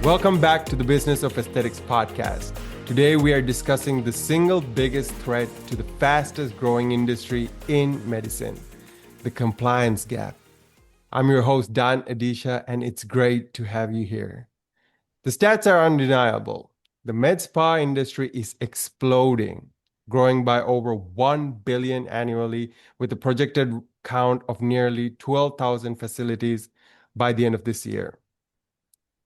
Welcome back to the Business of Aesthetics podcast. Today we are discussing the single biggest threat to the fastest growing industry in medicine, the compliance gap. I'm your host, Don Adeesha, and it's great to have you here. The stats are undeniable. The med spa industry is exploding, growing by over 1 billion annually with a projected count of nearly 12,000 facilities by the end of this year.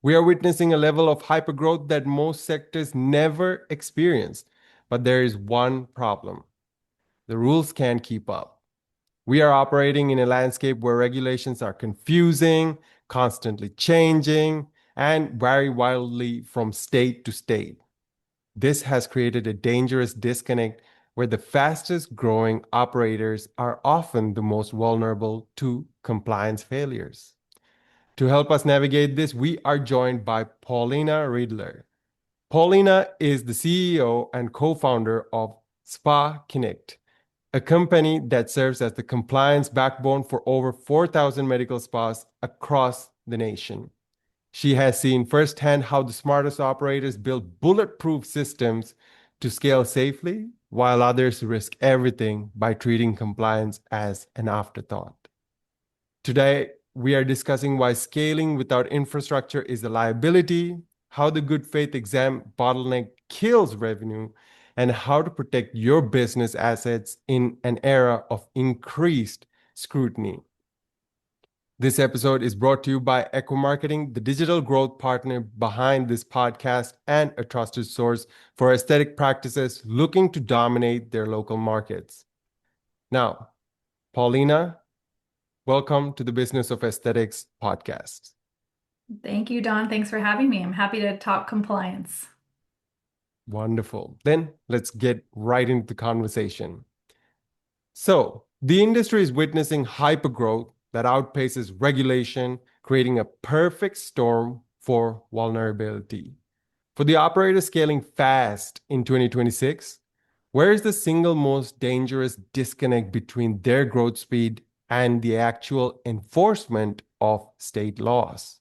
We are witnessing a level of hypergrowth that most sectors never experienced, but there is one problem. The rules can't keep up. We are operating in a landscape where regulations are confusing, constantly changing, and vary wildly from state to state. This has created a dangerous disconnect where the fastest growing operators are often the most vulnerable to compliance failures. To help us navigate this, we are joined by Paulina Riedler. Paulina is the CEO and co-founder of Spakinect, a company that serves as the compliance backbone for over 4,000 medical spas across the nation. She has seen firsthand how the smartest operators build bulletproof systems to scale safely, while others risk everything by treating compliance as an afterthought. Today, we are discussing why scaling without infrastructure is a liability, how the good faith exam bottleneck kills revenue, and how to protect your business assets in an era of increased scrutiny. This episode is brought to you by Echo Marketing, the digital growth partner behind this podcast and a trusted source for aesthetic practices looking to dominate their local markets. Now, Paulina, welcome to the Business of Aesthetics podcast. Thank you, Don. Thanks for having me. I'm happy to talk compliance. Wonderful. Then let's get right into the conversation. So, the industry is witnessing hypergrowth that outpaces regulation, creating a perfect storm for vulnerability. For the operators scaling fast in 2026, where is the single most dangerous disconnect between their growth speed and the actual enforcement of state laws?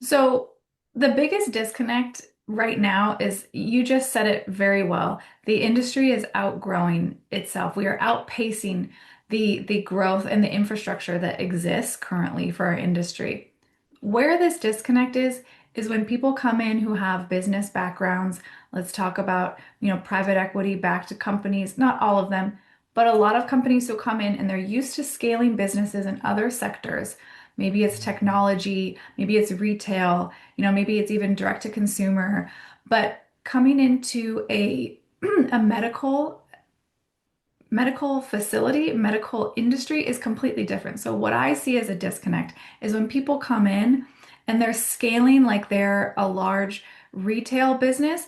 So, the biggest disconnect right now is you just said it very well. The industry is outgrowing itself. We are outpacing the growth and the infrastructure that exists currently for our industry. Where this disconnect is when people come in who have business backgrounds. Let's talk about, private equity backed companies, not all of them, but a lot of companies who come in and they're used to scaling businesses in other sectors. Maybe it's technology, maybe it's retail, maybe it's even direct to consumer, but coming into a a medical facility, medical industry is completely different. So what I see as a disconnect is when people come in and they're scaling like they're a large retail business,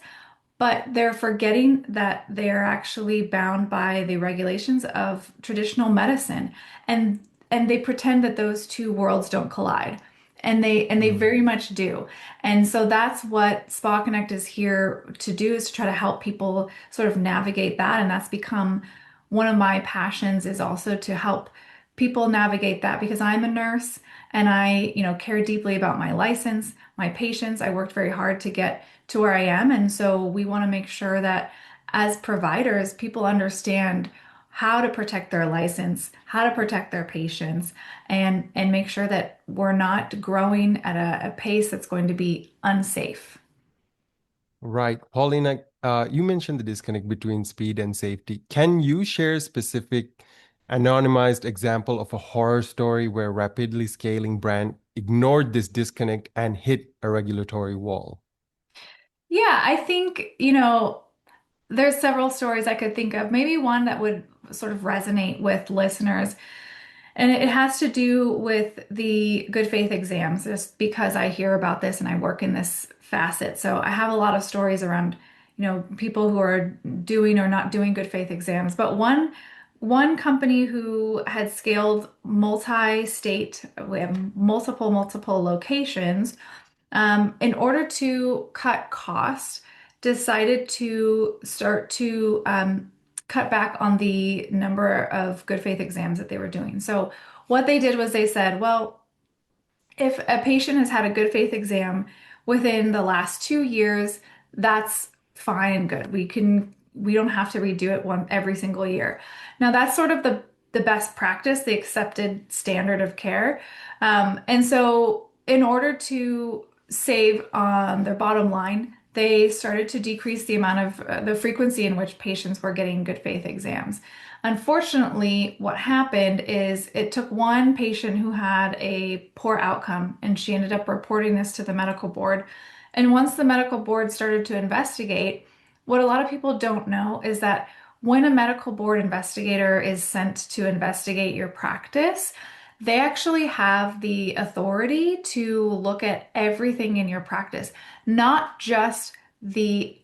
but they're forgetting that they're actually bound by the regulations of traditional medicine. And they pretend that those two worlds don't collide. And they very much do. And so that's what Spakinect is here to do, is to try to help people sort of navigate that. And that's become one of my passions, is also to help people navigate that, because I'm a nurse and I, care deeply about my license, my patients. I worked very hard to get to where I am. And so we want to make sure that as providers, people understand how to protect their license, how to protect their patients, and make sure that we're not growing at a pace that's going to be unsafe. Right. Paulina, you mentioned the disconnect between speed and safety. Can you share a specific anonymized example of a horror story where a rapidly scaling brand ignored this disconnect and hit a regulatory wall? Yeah, I think, there's several stories I could think of. Maybe one that would sort of resonate with listeners. And it has to do with the good faith exams, just because I hear about this and I work in this facet. So I have a lot of stories around, people who are doing or not doing good faith exams. But one company who had scaled multi-state, we have multiple locations, in order to cut costs, decided to start to cut back on the number of good faith exams that they were doing. So what they did was they said, well, if a patient has had a good faith exam, within the last 2 years, that's fine and good. We don't have to redo it every single year. Now that's sort of the best practice, the accepted standard of care. And so in order to save on their bottom line, they started to decrease the amount of the frequency in which patients were getting good faith exams. Unfortunately, what happened is it took one patient who had a poor outcome, and she ended up reporting this to the medical board. And once the medical board started to investigate, what a lot of people don't know is that when a medical board investigator is sent to investigate your practice, they actually have the authority to look at everything in your practice, not just the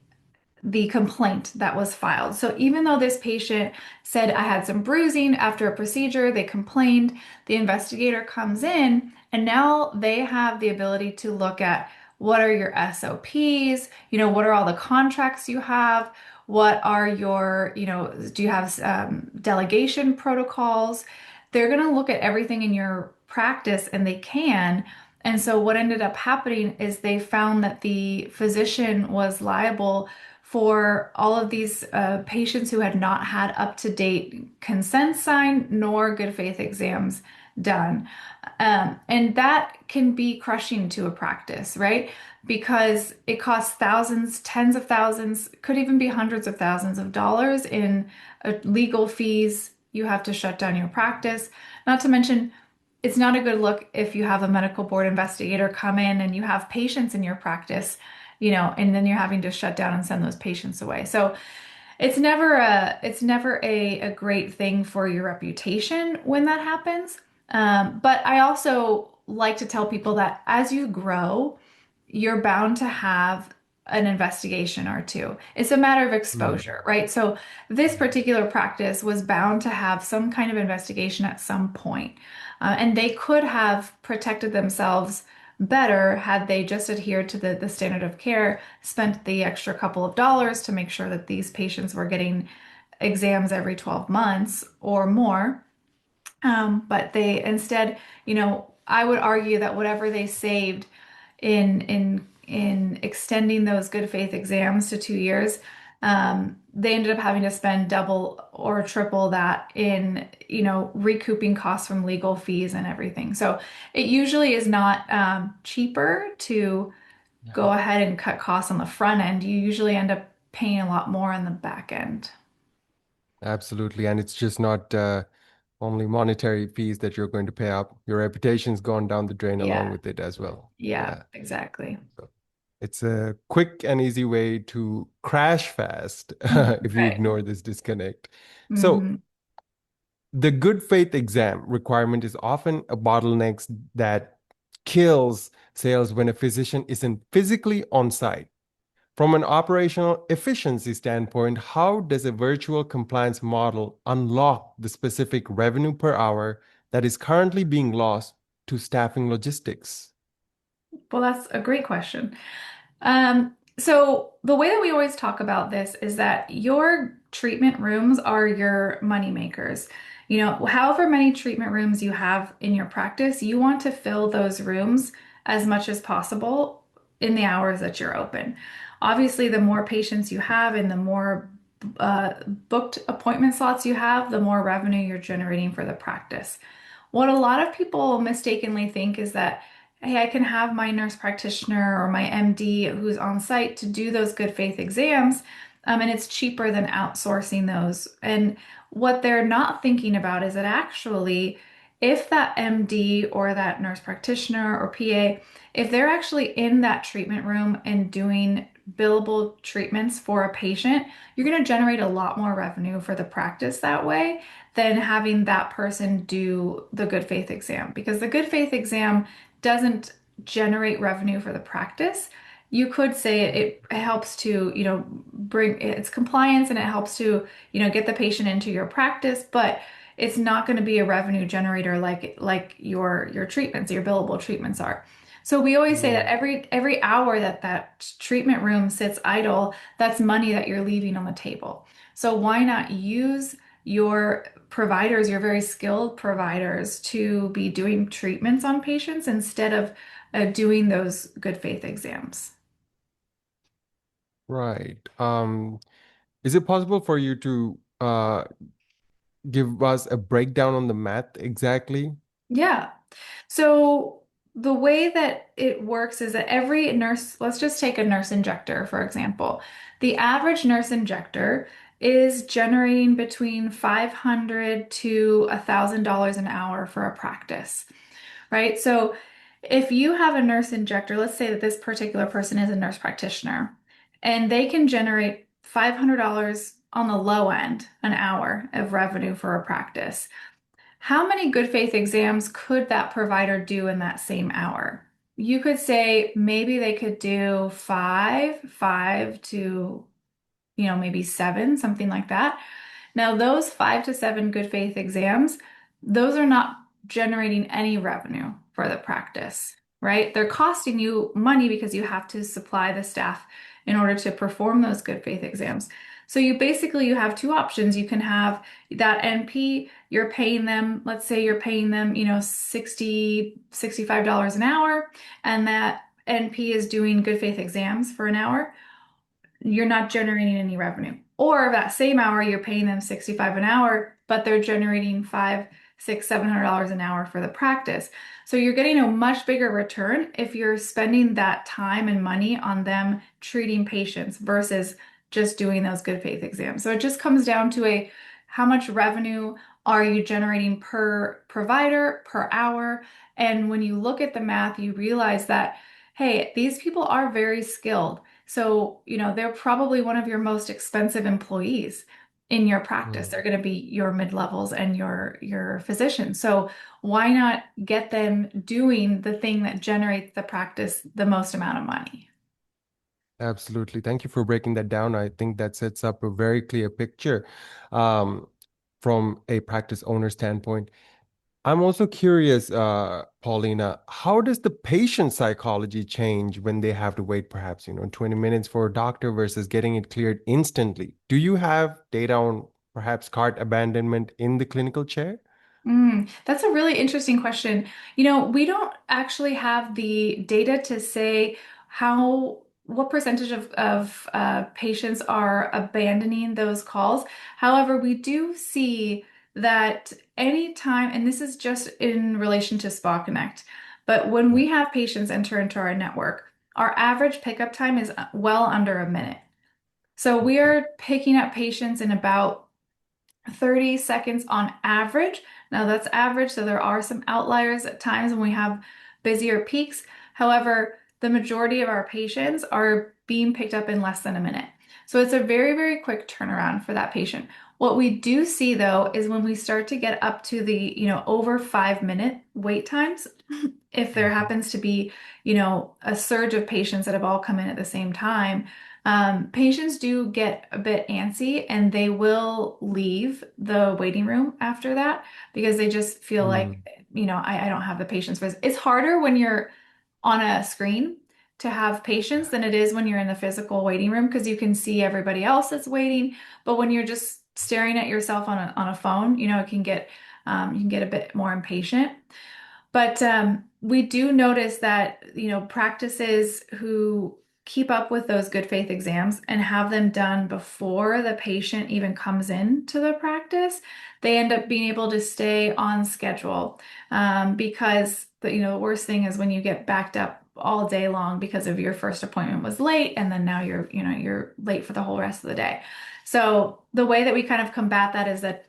complaint that was filed. So even though this patient said I had some bruising after a procedure, they complained, the investigator comes in and now they have the ability to look at what are your SOPs, what are all the contracts you have, what are your, do you have delegation protocols? They're going to look at everything in your practice and they can. And so what ended up happening is they found that the physician was liable for all of these patients who had not had up-to-date consent signed nor good faith exams done. And that can be crushing to a practice, right? Because it costs thousands, tens of thousands, could even be hundreds of thousands of dollars in legal fees. You have to shut down your practice. Not to mention, it's not a good look if you have a medical board investigator come in and you have patients in your practice, and then you're having to shut down and send those patients away. So it's never a great thing for your reputation when that happens. But I also like to tell people that as you grow, you're bound to have an investigation or two. It's a matter of Mm. exposure, right? So this particular practice was bound to have some kind of investigation at some point. And they could have protected themselves better had they just adhered to the standard of care, spent the extra couple of dollars to make sure that these patients were getting exams every 12 months or more. But they instead, I would argue that whatever they saved in extending those good faith exams to 2 years, they ended up having to spend double or triple that in, recouping costs from legal fees and everything. So it usually is not cheaper to Yeah. go ahead and cut costs on the front end. You usually end up paying a lot more on the back end. Absolutely. And it's just not only monetary fees that you're going to pay up. Your reputation's gone down the drain along Yeah, with it as well. yeah, Yeah. exactly. So it's a quick and easy way to crash fast if you Right. ignore this disconnect. So Hmm. the good faith exam requirement is often a bottleneck that kills sales when a physician isn't physically on site. From an operational efficiency standpoint, how does a virtual compliance model unlock the specific revenue per hour that is currently being lost to staffing logistics? Well, that's a great question. So the way that we always talk about this is that your treatment rooms are your money makers. However many treatment rooms you have in your practice, you want to fill those rooms as much as possible in the hours that you're open. Obviously, the more patients you have and the more booked appointment slots you have, the more revenue you're generating for the practice. What a lot of people mistakenly think is that, hey, I can have my nurse practitioner or my MD who's on site to do those good faith exams, and it's cheaper than outsourcing those. And what they're not thinking about is that actually, if that MD or that nurse practitioner or PA, if they're actually in that treatment room and doing billable treatments for a patient, you're going to generate a lot more revenue for the practice that way than having that person do the good faith exam, because the good faith exam doesn't generate revenue for the practice. You could say it helps to, bring its compliance and it helps to, get the patient into your practice, but it's not going to be a revenue generator like your treatments, your billable treatments are. So we always say that Mm. every hour that treatment room sits idle, that's money that you're leaving on the table. So why not use your providers, your very skilled providers, to be doing treatments on patients instead of doing those good faith exams. Right. Is it possible for you to give us a breakdown on the math exactly? Yeah. So the way that it works is that every nurse, let's just take a nurse injector, for example. The average nurse injector is generating between 500 to $1,000 an hour for a practice, right? So if you have a nurse injector, let's say that this particular person is a nurse practitioner, and they can generate $500 on the low end an hour of revenue for a practice. How many good faith exams could that provider do in that same hour? You could say maybe they could do five to, maybe seven, something like that. Now, those 5 to 7 good faith exams, those are not generating any revenue for the practice, right? They're costing you money because you have to supply the staff in order to perform those good faith exams. So you have two options. You can have that NP, you're paying them, let's say you're paying them, 60, $65 an hour, and that NP is doing good faith exams for an hour. You're not generating any revenue. Or that same hour, you're paying them 65 an hour, but they're generating five, six, $700 an hour for the practice. So you're getting a much bigger return if you're spending that time and money on them treating patients versus just doing those good faith exams. So it just comes down to a how much revenue are you generating per provider per hour? And when you look at the math, you realize that, hey, these people are very skilled. So, they're probably one of your most expensive employees in your practice. Mm, They're going to be your mid-levels and your physicians. So, why not get them doing the thing that generates the practice the most amount of money? absolutely. Thank you for breaking that down. I think that sets up a very clear picture um, from a practice owner standpoint. I'm also curious, Paulina, how does the patient psychology change when they have to wait perhaps, 20 minutes for a doctor versus getting it cleared instantly? Do you have data on perhaps cart abandonment in the clinical chair? That's a really interesting question. We don't actually have the data to say what percentage of patients are abandoning those calls. However, we do see that anytime, and this is just in relation to Spakinect, but when we have patients enter into our network, our average pickup time is well under a minute. So we Okay. are picking up patients in about 30 seconds on average. Now that's average, so there are some outliers at times when we have busier peaks. However, the majority of our patients are being picked up in less than a minute. So it's a very, very quick turnaround for that patient. What we do see though is when we start to get up to the, over 5 minute wait times, if there Mhm. happens to be, a surge of patients that have all come in at the same time, patients do get a bit antsy and they will leave the waiting room after that because they just feel like, Mm, I don't have the patience for this. It's harder when you're on a screen to have patience than it is when you're in the physical waiting room because you can see everybody else that's waiting. But when you're just staring at yourself on a phone, it can get you can get a bit more impatient. But we do notice that, practices who keep up with those good faith exams and have them done before the patient even comes into the practice, they end up being able to stay on schedule. Because the worst thing is when you get backed up all day long because of your first appointment was late, and then now you're late for the whole rest of the day. So the way that we kind of combat that is that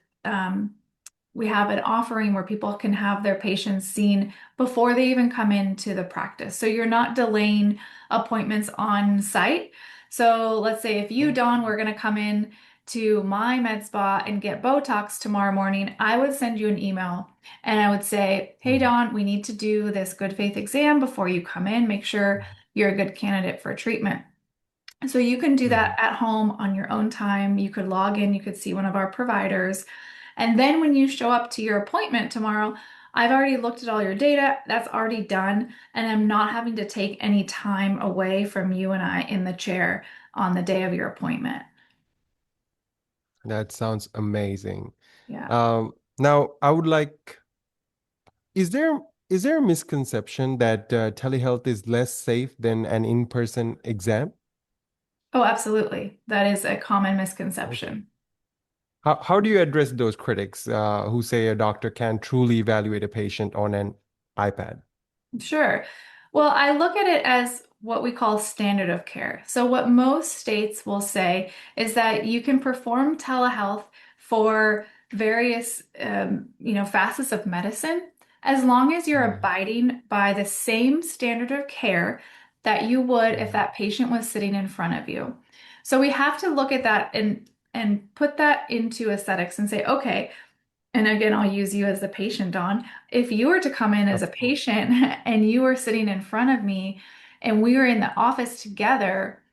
we have an offering where people can have their patients seen before they even come into the practice. So you're not delaying appointments on site. So let's say if you, Dawn, were going to come in to my med spa and get Botox tomorrow morning, I would send you an email and I would say, hey, mm, Dawn, we need to do this good faith exam before you come in. Make sure you're a good candidate for treatment. So you can do that mm, at home on your own time. You could log in, you could see one of our providers. And then when you show up to your appointment tomorrow, I've already looked at all your data. That's already done. And I'm not having to take any time away from you and I in the chair on the day of your appointment. that sounds amazing. Yeah. Now, I would like, is there is there a misconception that telehealth is less safe than an in-person exam? Oh, absolutely. That is a common Okay. misconception. How do you address those critics who say a doctor can't truly evaluate a patient on an iPad? Sure. Well, I look at it as what we call standard of care. So, what most states will say is that you can perform telehealth for various, facets of medicine as long as you're Mhm. abiding by the same standard of care that you would if Mhm. that patient was sitting in front of you. So, we have to look at that and put that into aesthetics and say, okay. And again, I'll use you as the patient, Don. If you were to come in as a Of course. patient and you were sitting in front of me and we were in the office together,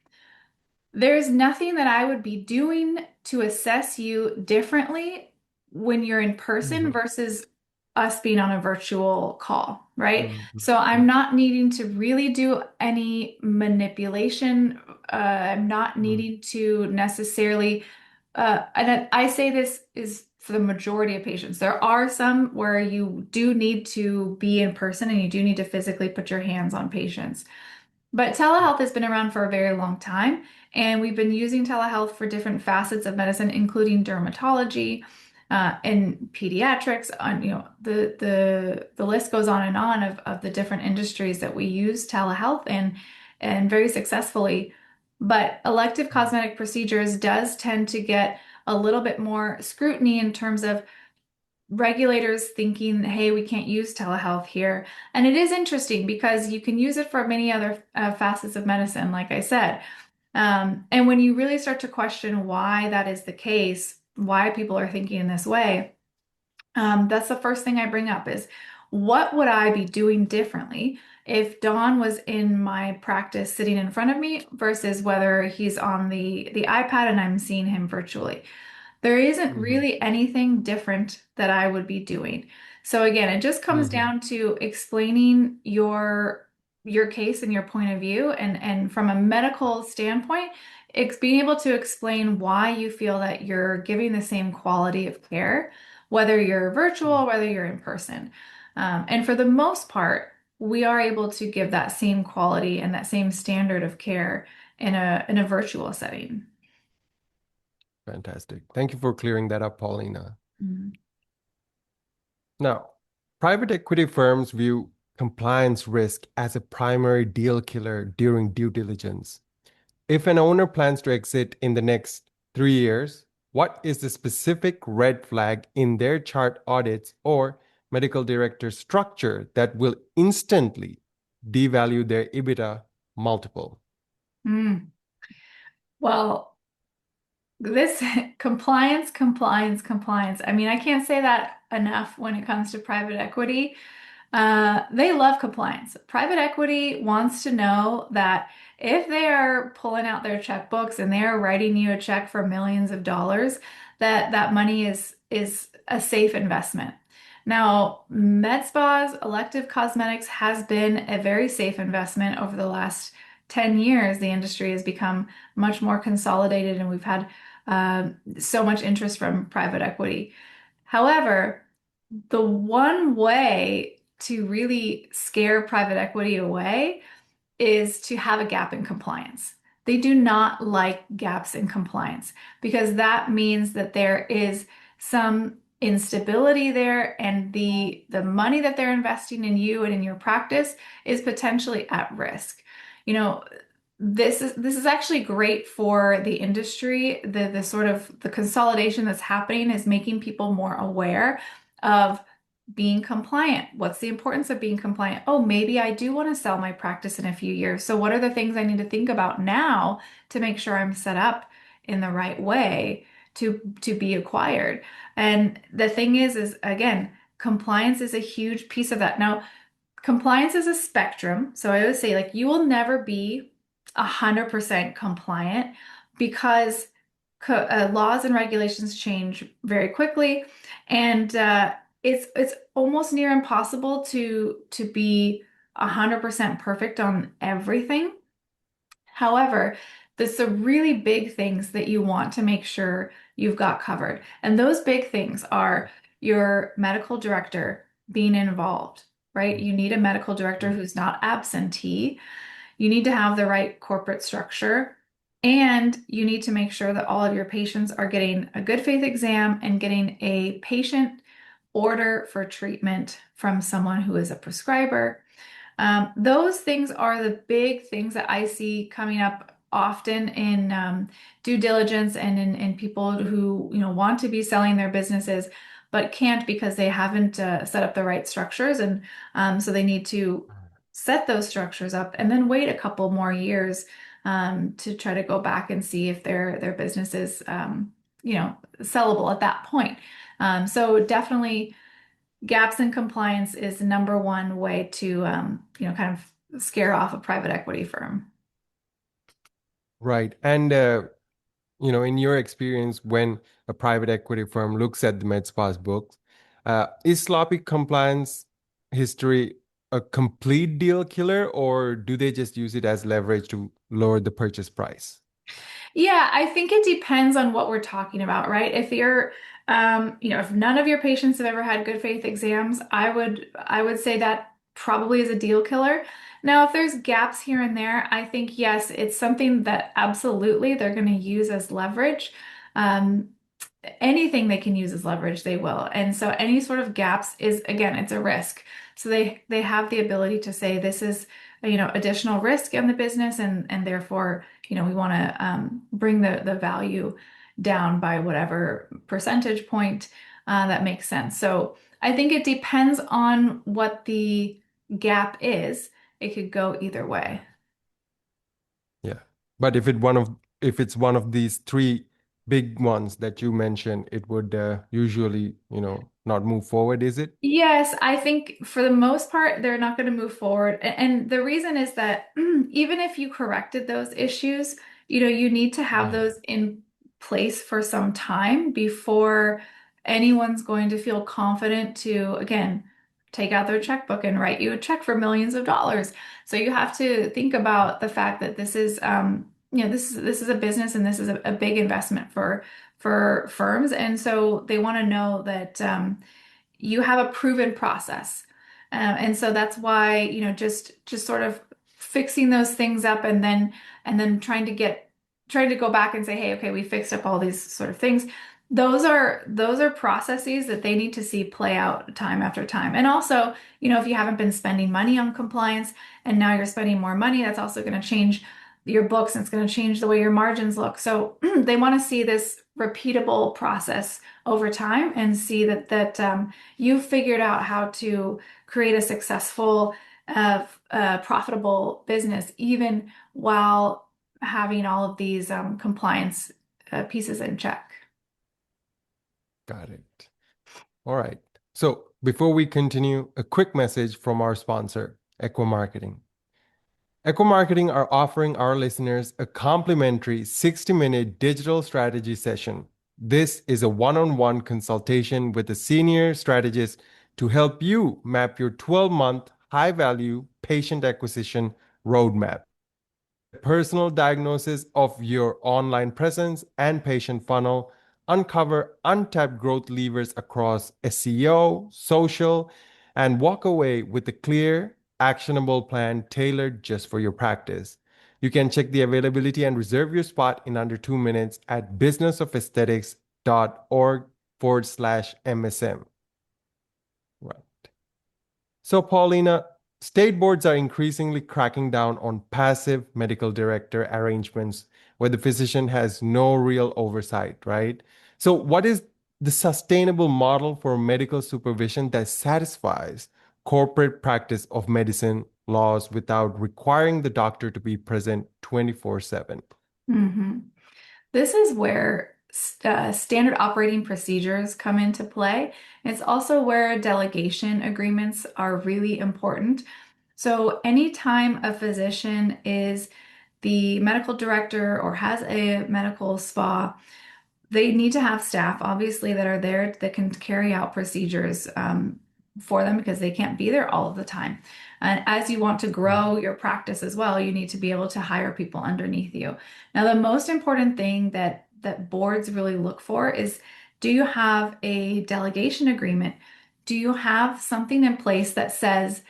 there's nothing that I would be doing to assess you differently when you're in person Mhm. versus us being on a virtual call, right? Mhm. So I'm Mhm. not needing to really do any manipulation. I'm not Mhm. needing to necessarily, and I say this is for the majority of patients. There are some where you do need to be in person and you do need to physically put your hands on patients. But telehealth has been around for a very long time, and we've been using telehealth for different facets of medicine, including dermatology, and pediatrics. On the list goes on of the different industries that we use telehealth and very successfully. But elective cosmetic procedures does tend to get a little bit more scrutiny in terms of regulators thinking, hey, we can't use telehealth here. And it is interesting because you can use it for many other facets of medicine, like I said. And when you really start to question why that is the case, why people are thinking in this way, that's the first thing I bring up is what would I be doing differently if Don was in my practice sitting in front of me versus whether he's on the iPad and I'm seeing him virtually. There isn't Mhm. really anything different that I would be doing. So again, it just comes Mhm. down to explaining your case and your point of view and from a medical standpoint, it's being able to explain why you feel that you're giving the same quality of care, whether you're virtual, whether you're in person. And for the most part, we are able to give that same quality and that same standard of care in a virtual setting. Fantastic. Thank you for clearing that up, Paulina. Mhm. Now, private equity firms view compliance risk as a primary deal killer during due diligence. If an owner plans to exit in the next 3 years, what is the specific red flag in their chart audits or medical director structure that will instantly devalue their EBITDA multiple? Mm. Well, this compliance, compliance, compliance. I mean, I can't say that enough when it comes to private equity. They love compliance. Private equity wants to know that if they are pulling out their checkbooks and they are writing you a check for millions of dollars, that that money is a safe investment. Now, med spas, elective cosmetics has been a very safe investment over the last 10 years. The industry has become much more consolidated and we've had so much interest from private equity. However, the one way to really scare private equity away is to have a gap in compliance. They do not like gaps in compliance because that means that there is some instability there and the money that they're investing in you and in your practice is potentially at risk. You know, this is actually great for the industry. The sort of the consolidation that's happening is making people more aware of being compliant. What's the importance of being compliant? Oh, maybe I do want to sell my practice in a few years. So what are the things I need to think about now to make sure I'm set up in the right way to be acquired? And the thing is again, compliance is a huge piece of that. Now, compliance is a spectrum. So I always say, like, you will never be 100% compliant because laws and regulations change very quickly, and it's almost near impossible to be 100% perfect on everything. However, there's the really big things that you want to make sure you've got covered, and those big things are your medical director being involved. right? You need a medical director Mm. who's not absentee. You need to have the right corporate structure. And you need to make sure that all of your patients are getting a good faith exam and getting a patient order for treatment from someone who is a prescriber. Those things are the big things that I see coming up often in due diligence and in people who, want to be selling their businesses but can't because they haven't set up the right structures. And so they need to set those structures up and then wait a couple more years to try to go back and see if their business is, sellable at that point. So definitely gaps in compliance is the number one way to, kind of scare off a private equity firm. Right. And in your experience, when a private equity firm looks at the med spa's books, is sloppy compliance history a complete deal killer, or do they just use it as leverage to lower the purchase price? Yeah, I think it depends on what we're talking about, right? If you're, if none of your patients have ever had good faith exams, I would say that probably is a deal killer. Now, if there's gaps here and there, I think yes, it's something that absolutely they're going to use as leverage. Um, Anything they can use as leverage, they will. And so any sort of gaps is, again, it's a risk. So they have the ability to say this is, additional risk in the business, and therefore, we want to bring the value down by whatever percentage point that makes sense. So I think it depends on what the gap is. It could go either way. Yeah. But if it's one of these three big ones that you mentioned, it would usually, not move forward, is it? Yes, I think for the most part, they're not going to move forward. And the reason is that even if you corrected those issues, you need to have Right. those in place for some time before anyone's going to feel confident to, again, take out their checkbook and write you a check for millions of dollars. So you have to think about the fact that this is, this is a business and this is a big investment for firms. And so they want to know that, you have a proven process. And so that's why, just sort of fixing those things up and then trying to go back and say, hey, okay, we fixed up all these sort of things. Those are processes that they need to see play out time after time. And also, if you haven't been spending money on compliance and now you're spending more money, that's also going to change your books and it's going to change the way your margins look. So they want to see this repeatable process over time and see that you've figured out how to create a successful, profitable business, even while having all of these compliance pieces in check. Got it. All right. So before we continue, a quick message from our sponsor, Equa Marketing. Equa Marketing are offering our listeners a complimentary 60-minute digital strategy session. This is a one-on-one consultation with a senior strategist to help you map your 12-month high-value patient acquisition roadmap. Personal diagnosis of your online presence and patient funnel, uncover untapped growth levers across SEO, social, and walk away with a clear, actionable plan tailored just for your practice. You can check the availability and reserve your spot in under 2 minutes at businessofesthetics.org/MSM. Right. So, Paulina, state boards are increasingly cracking down on passive medical director arrangements where the physician has no real oversight, right? So, what is the sustainable model for medical supervision that satisfies corporate practice of medicine laws without requiring the doctor to be present 24/7? Mhm. This is where standard operating procedures come into play. It's also where delegation agreements are really important. So, anytime a physician is the medical director or has a medical spa, they need to have staff, obviously, that are there that can carry out procedures for them because they can't be there all of the time. And as you want to grow your practice as well, you need to be able to hire people underneath you. Now, the most important thing that boards really look for is, do you have a delegation agreement Do you have something in place that says,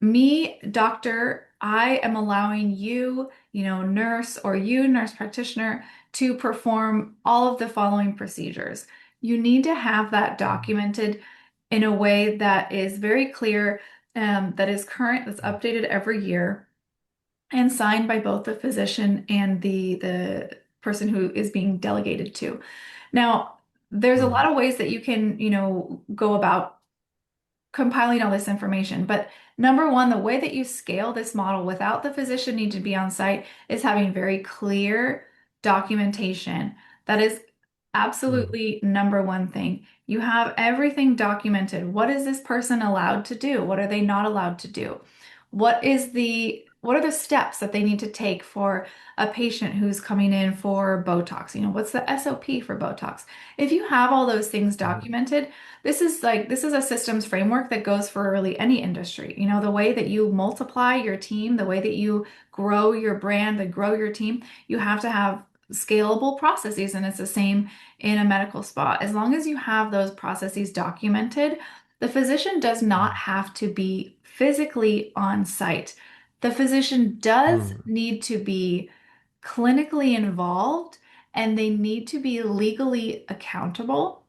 me, doctor, I am allowing you, nurse, or you, nurse practitioner, to perform all of the following procedures? You need to have that documented in a way that is very clear, that is current, that's updated every year, and signed by both the physician and the person who is being delegated to. Now, there's a lot Mhm. of ways that you can, go about compiling all this information. But number one, the way that you scale this model without the physician need to be on site is having very clear documentation. That is Mhm. absolutely number one thing. You have everything documented. What is this person allowed to do? What are they not allowed to do? What are the steps that they need to take for a patient who's coming in for Botox? What's the SOP for Botox? If you have all those things Mhm. documented, this is a systems framework that goes for really any industry. The way that you multiply your team, the way that you grow your brand and grow your team, you have to have scalable processes, and it's the same in a medical spa. As long as you have those processes documented, the physician does not have to be physically on site. The physician does Mhm. need to be clinically involved, and they need to be legally accountable,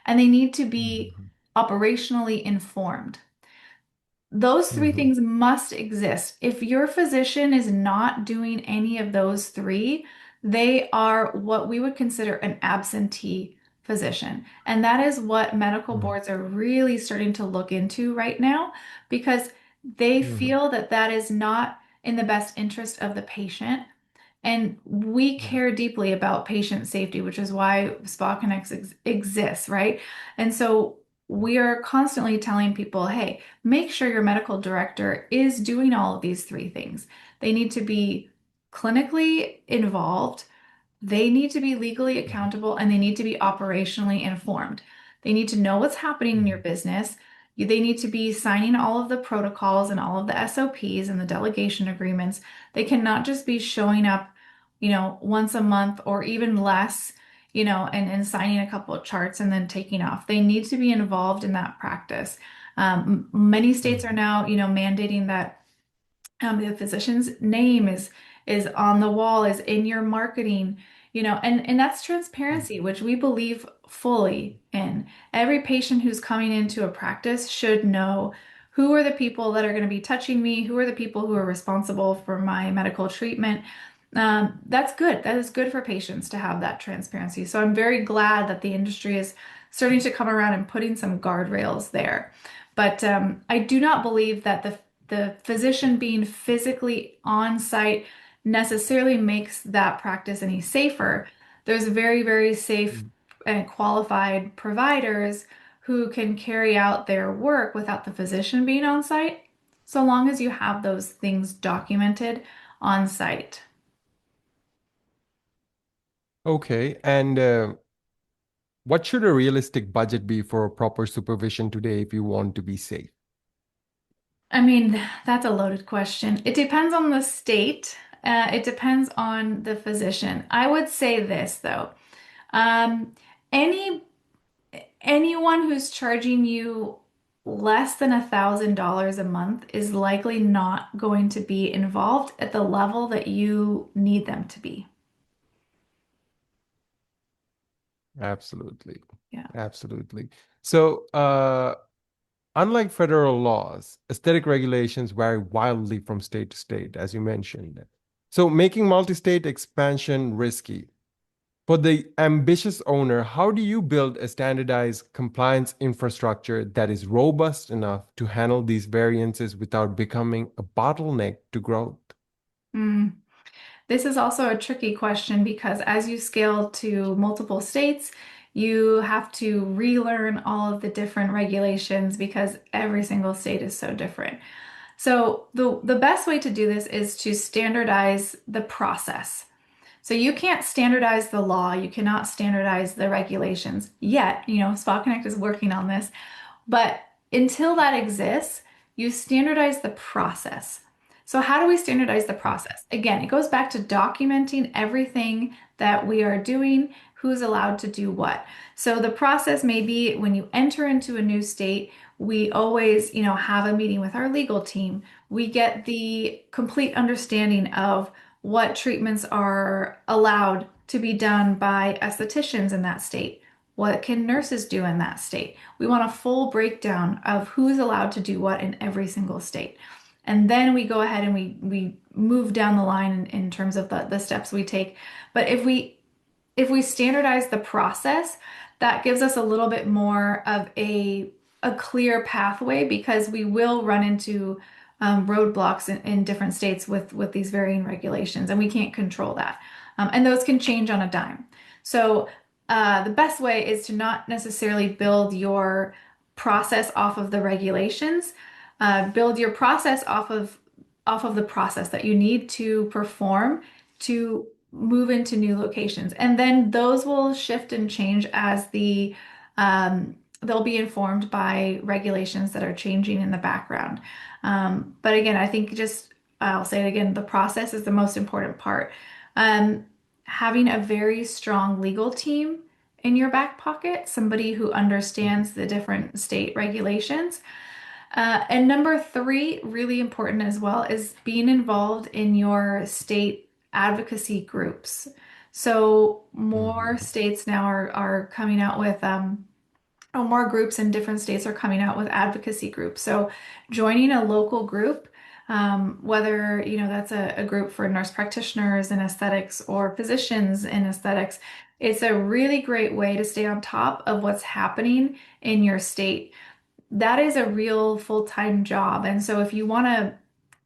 and they need to be Mhm. operationally informed. Those three Mhm. things must exist. If your physician is not doing any of those three, they are what we would consider an absentee physician. And that is what medical Mhm. boards are really starting to look into right now, because they Mhm. feel that that is not in the best interest of the patient. And we Yeah. care deeply about patient safety, which is why Spakinect exists, right? And so we are constantly telling people, hey, make sure your medical director is doing all of these three things. They need to be clinically involved, they need to be legally Mhm. accountable, and they need to be operationally informed. They need to know what's happening in your Mhm. business. They need to be signing all of the protocols and all of the SOPs and the delegation agreements. They cannot just be showing up, once a month or even less, and signing a couple of charts and then taking off. They need to be involved in that practice. Many states are Mhm. now, mandating that the physician's name is on the wall, is in your marketing, and that's transparency, which we believe fully in. Every patient who's coming into a practice should know who are the people that are going to be touching me, who are the people who are responsible for my medical treatment. That's good. That is good for patients to have that transparency. So I'm very glad that the industry is starting to come around and putting some guardrails there. But I do not believe that the physician being physically on site necessarily makes that practice any safer. There's very, very safe Mhm. and qualified providers who can carry out their work without the physician being on site, so long as you have those things documented on site. Okay. And what should a realistic budget be for proper supervision today if you want to be safe? I mean, that's a loaded question. It depends on the state. It depends on the physician. I would say this though. Um, any anyone who's charging you less than $1,000 a month is likely not going to be involved at the level that you need them to be. Absolutely. Yeah. Absolutely. So, unlike federal laws, aesthetic regulations vary wildly from state to state, as you mentioned. So, making multi-state expansion risky. For the ambitious owner, how do you build a standardized compliance infrastructure that is robust enough to handle these variances without becoming a bottleneck to growth? Mm. This is also a tricky question because as you scale to multiple states, you have to relearn all of the different regulations because every single state is so different. So the best way to do this is to standardize the process. So you can't standardize the law, you cannot standardize the regulations yet. Spakinect is working on this, but until that exists, you standardize the process. So how do we standardize the process? Again, it goes back to documenting everything that we are doing, who's allowed to do what. So the process may be when you enter into a new state, we always, have a meeting with our legal team. We get the complete understanding of what treatments are allowed to be done by estheticians in that state. What can nurses do in that state? We want a full breakdown of who's allowed to do what in every single state. And then we go ahead and we move down the line in terms of the steps we take. But if we standardize the process, that gives us a little bit more of a clear pathway because we will run into roadblocks in different states with these varying regulations, and we can't control that. And those can change on a dime. So the best way is to not necessarily build your process off of the regulations. Build your process off of the process that you need to perform to move into new locations. And then those will shift and change as they'll be informed by regulations that are changing in the background. But again, I think I'll say it again, the process is the most important part. Having a very strong legal team in your back pocket, somebody who understands the different state regulations. And number three, really important as well, is being involved in your state advocacy groups. So more Mhm. states now are coming out with or more groups in different states are coming out with advocacy groups. So joining a local group, whether that's a group for nurse practitioners in aesthetics or physicians in aesthetics, it's a really great way to stay on top of what's happening in your state. That is a real full-time job. And so if you want to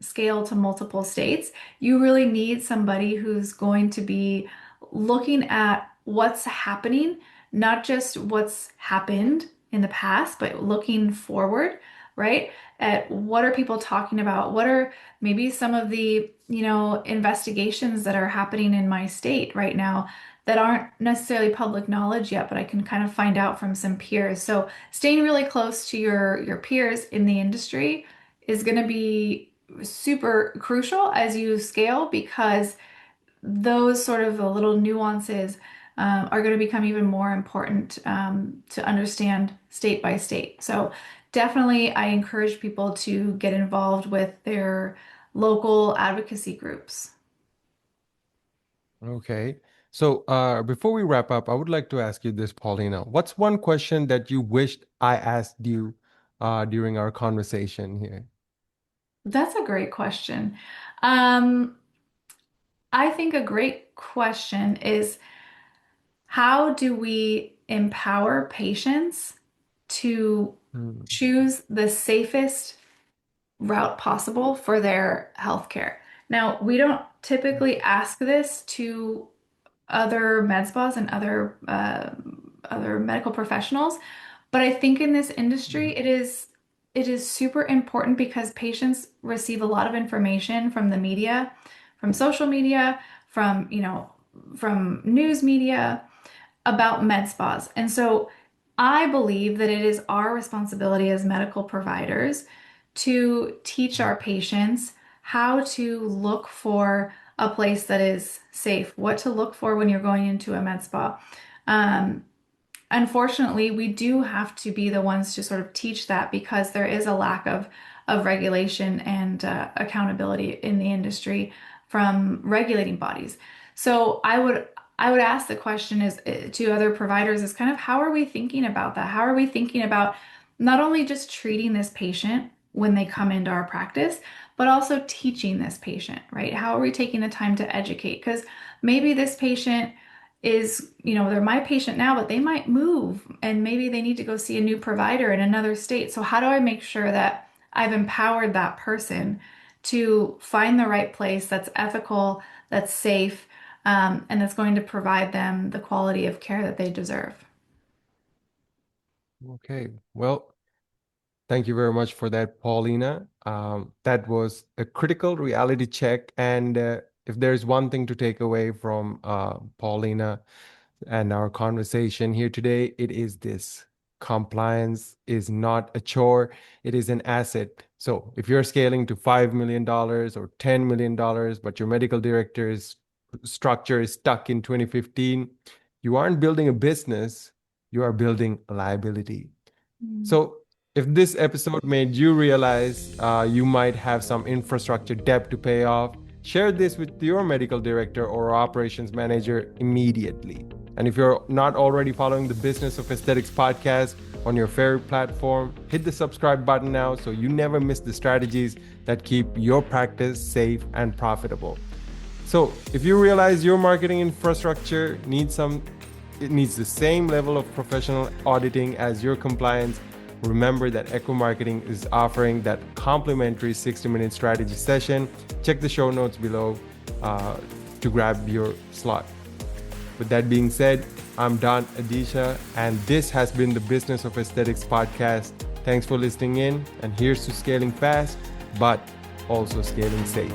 scale to multiple states, you really need somebody who's going to be looking at what's happening, not just what's happened in the past, but looking forward, right? At what are people talking about? What are maybe some of the, investigations that are happening in my state right now that aren't necessarily public knowledge yet, but I can kind of find out from some peers. So staying really close to your peers in the industry is going to be super crucial as you scale because those sort of the little nuances are going to become even more important to understand state by state. So definitely, I encourage people to get involved with their local advocacy groups. Okay. So, before we wrap up, I would like to ask you this, Paulina. What's one question that you wished I asked you during our conversation here? That's a great question. Um, I think a great question is how do we empower patients to Hmm. choose the safest route possible for their healthcare? Now, we don't typically ask this to other med spas and other medical professionals, but I think in this industry it is super important because patients receive a lot of information from the media, from social media, from news media about med spas. And so I believe that it is our responsibility as medical providers to teach our patients how to look for a place that is safe, what to look for when you're going into a med spa. Um, Unfortunately, we do have to be the ones to sort of teach that because there is a lack of regulation and accountability in the industry from regulating bodies. So I would ask the question is to other providers is kind of how are we thinking about that? How are we thinking about not only just treating this patient when they come into our practice, but also teaching this patient, right? How are we taking the time to educate? Because maybe this patient is, they're my patient now, but they might move and maybe they need to go see a new provider in another state. So how do I make sure that I've empowered that person to find the right place that's ethical, that's safe, and that's going to provide them the quality of care that they deserve? Okay. Well, thank you very much for that, Paulina. That was a critical reality check. And if there's one thing to take away from Paulina and our conversation here today, it is this: compliance is not a chore, it is an asset. So if you're scaling to $5 million or $10 million, but your medical director's structure is stuck in 2015, you aren't building a business, you are building a liability. Mm. So if this episode made you realize you might have some infrastructure debt to pay off, share this with your medical director or operations manager immediately. And if you're not already following the Business of Aesthetics podcast on your favorite platform, hit the subscribe button now so you never miss the strategies that keep your practice safe and profitable. So if you realize your marketing infrastructure needs the same level of professional auditing as your compliance, remember that Echo Marketing is offering that complimentary 60-minute strategy session. Check the show notes below to grab your slot. With that being said, I'm Don Adeesha, and this has been the Business of Aesthetics podcast. Thanks for listening in, and here's to scaling fast, but also scaling safe.